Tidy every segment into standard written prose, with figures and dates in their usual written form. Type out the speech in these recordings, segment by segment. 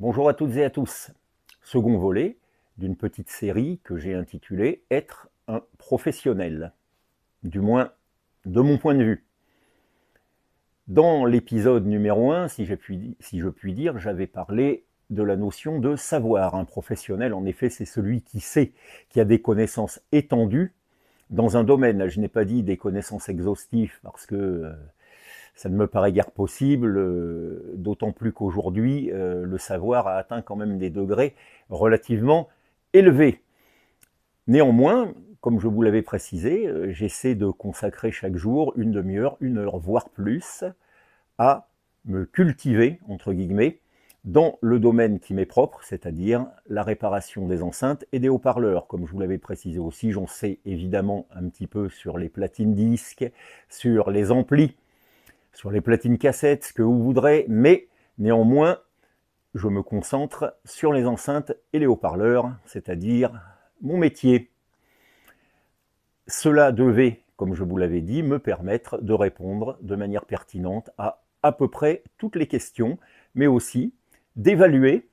Bonjour à toutes et à tous. Second volet d'une petite série que j'ai intitulée « Être un professionnel », du moins de mon point de vue. Dans l'épisode numéro 1, si je puis dire, j'avais parlé de la notion de savoir. Un professionnel, en effet, c'est celui qui sait, qui a des connaissances étendues dans un domaine. Je n'ai pas dit des connaissances exhaustives parce que ça ne me paraît guère possible, d'autant plus qu'aujourd'hui, le savoir a atteint quand même des degrés relativement élevés. Néanmoins, comme je vous l'avais précisé, j'essaie de consacrer chaque jour une demi-heure, une heure, voire plus, à me cultiver, entre guillemets, dans le domaine qui m'est propre, c'est-à-dire la réparation des enceintes et des haut-parleurs. Comme je vous l'avais précisé aussi, j'en sais évidemment un petit peu sur les platines disques, sur les amplis, sur les platines cassettes, ce que vous voudrez, mais néanmoins, je me concentre sur les enceintes et les haut-parleurs, c'est-à-dire mon métier. Cela devait, comme je vous l'avais dit, me permettre de répondre de manière pertinente à peu près toutes les questions, mais aussi d'évaluer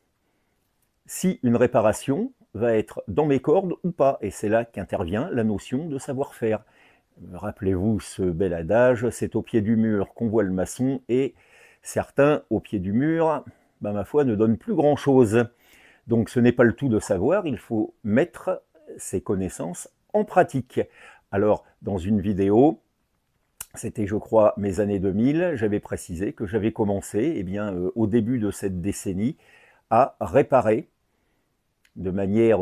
si une réparation va être dans mes cordes ou pas. Et c'est là qu'intervient la notion de savoir-faire. Rappelez-vous ce bel adage, c'est au pied du mur qu'on voit le maçon, et certains, au pied du mur, ma foi, ne donnent plus grand-chose. Donc ce n'est pas le tout de savoir, il faut mettre ces connaissances en pratique. Alors, dans une vidéo, c'était je crois mes années 2000, j'avais précisé que j'avais commencé au début de cette décennie à réparer de manière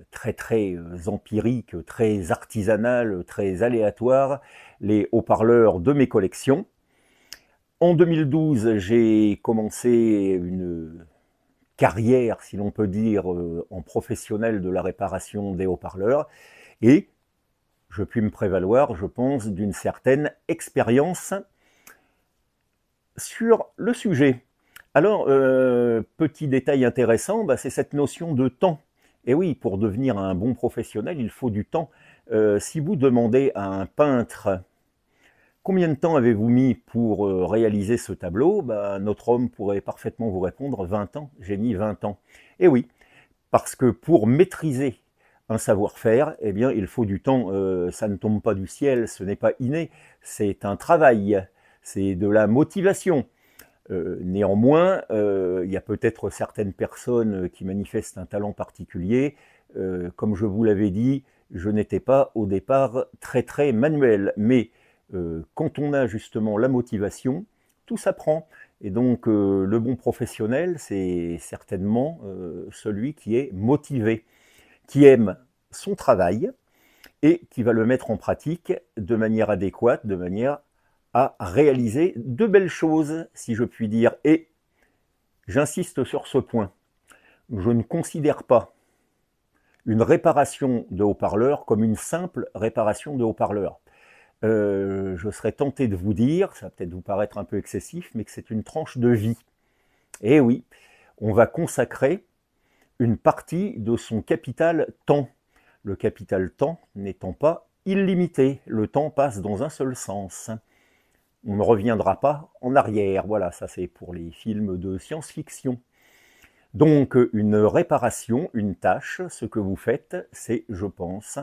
très empirique, très artisanale, très aléatoire, les haut-parleurs de mes collections. En 2012, j'ai commencé une carrière, si l'on peut dire, en professionnel de la réparation des haut-parleurs, et je puis me prévaloir, je pense, d'une certaine expérience sur le sujet. Alors, petit détail intéressant, c'est cette notion de temps. Et oui, pour devenir un bon professionnel, il faut du temps. Si vous demandez à un peintre combien de temps avez-vous mis pour réaliser ce tableau, notre homme pourrait parfaitement vous répondre 20 ans. J'ai mis 20 ans. Et oui, parce que pour maîtriser un savoir-faire, eh bien, il faut du temps. Ça ne tombe pas du ciel, ce n'est pas inné. C'est un travail, c'est de la motivation. Néanmoins, il y a peut-être certaines personnes qui manifestent un talent particulier. Comme je vous l'avais dit, je n'étais pas au départ très manuel. Mais quand on a justement la motivation, tout s'apprend. Et donc le bon professionnel, c'est certainement celui qui est motivé, qui aime son travail et qui va le mettre en pratique de manière adéquate, de manière à réaliser de belles choses, si je puis dire. Et j'insiste sur ce point, je ne considère pas une réparation de haut-parleur comme une simple réparation de haut-parleur. Je serais tenté de vous dire, ça va peut-être vous paraître un peu excessif, mais que c'est une tranche de vie. Et oui, on va consacrer une partie de son capital temps. Le capital temps n'étant pas illimité, le temps passe dans un seul sens. On ne reviendra pas en arrière. Voilà, ça c'est pour les films de science-fiction. Donc une réparation, une tâche, ce que vous faites, c'est, je pense,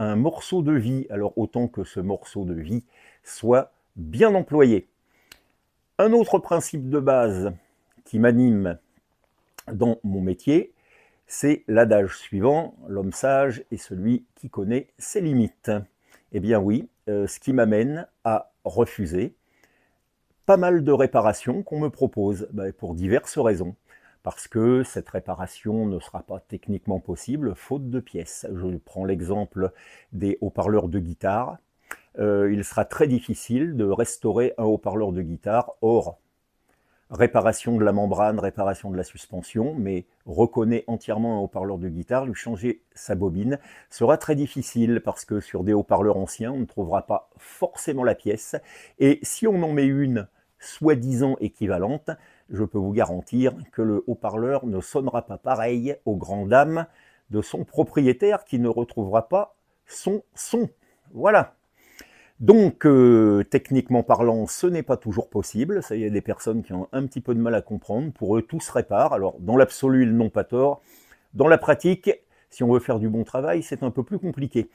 un morceau de vie. Alors autant que ce morceau de vie soit bien employé. Un autre principe de base qui m'anime dans mon métier, c'est l'adage suivant, l'homme sage est celui qui connaît ses limites. Eh bien oui, ce qui m'amène à refuser pas mal de réparations qu'on me propose, pour diverses raisons. Parce que cette réparation ne sera pas techniquement possible, faute de pièces. Je prends l'exemple des haut-parleurs de guitare. Il sera très difficile de restaurer un haut-parleur de guitare hors réparation de la membrane, réparation de la suspension, mais reconnaît entièrement un haut-parleur de guitare, lui changer sa bobine sera très difficile parce que sur des haut-parleurs anciens, on ne trouvera pas forcément la pièce. Et si on en met une soi-disant équivalente, je peux vous garantir que le haut-parleur ne sonnera pas pareil aux grandes dames de son propriétaire qui ne retrouvera pas son son. Voilà. Donc, techniquement parlant, ce n'est pas toujours possible. Ça, il y a des personnes qui ont un petit peu de mal à comprendre. Pour eux, tout se répare. Alors, dans l'absolu, ils n'ont pas tort. Dans la pratique, si on veut faire du bon travail, c'est un peu plus compliqué.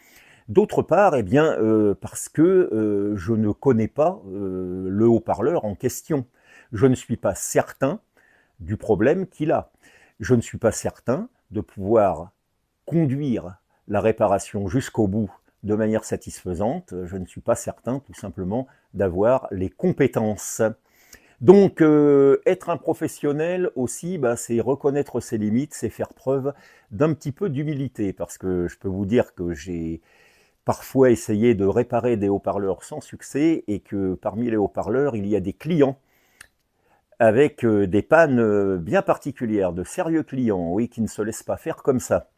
D'autre part, eh bien, parce que je ne connais pas le haut-parleur en question. Je ne suis pas certain du problème qu'il a. Je ne suis pas certain de pouvoir conduire la réparation jusqu'au bout de manière satisfaisante. Je ne suis pas certain, tout simplement, d'avoir les compétences. Donc, être un professionnel aussi, bah, c'est reconnaître ses limites, c'est faire preuve d'un petit peu d'humilité, parce que je peux vous dire que j'ai parfois essayé de réparer des haut-parleurs sans succès, et que parmi les haut-parleurs, il y a des clients avec des pannes bien particulières, de sérieux clients, oui, qui ne se laissent pas faire comme ça.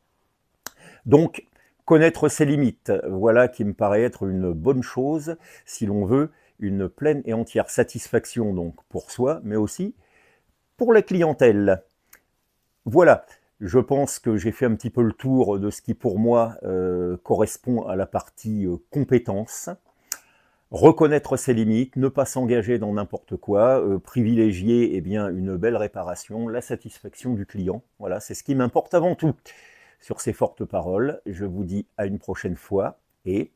Donc, connaître ses limites, voilà qui me paraît être une bonne chose si l'on veut une pleine et entière satisfaction donc pour soi, mais aussi pour la clientèle. Voilà, je pense que j'ai fait un petit peu le tour de ce qui pour moi correspond à la partie compétences. Reconnaître ses limites, ne pas s'engager dans n'importe quoi, privilégier eh bien, une belle réparation, la satisfaction du client. Voilà, c'est ce qui m'importe avant tout. Sur ces fortes paroles, je vous dis à une prochaine fois et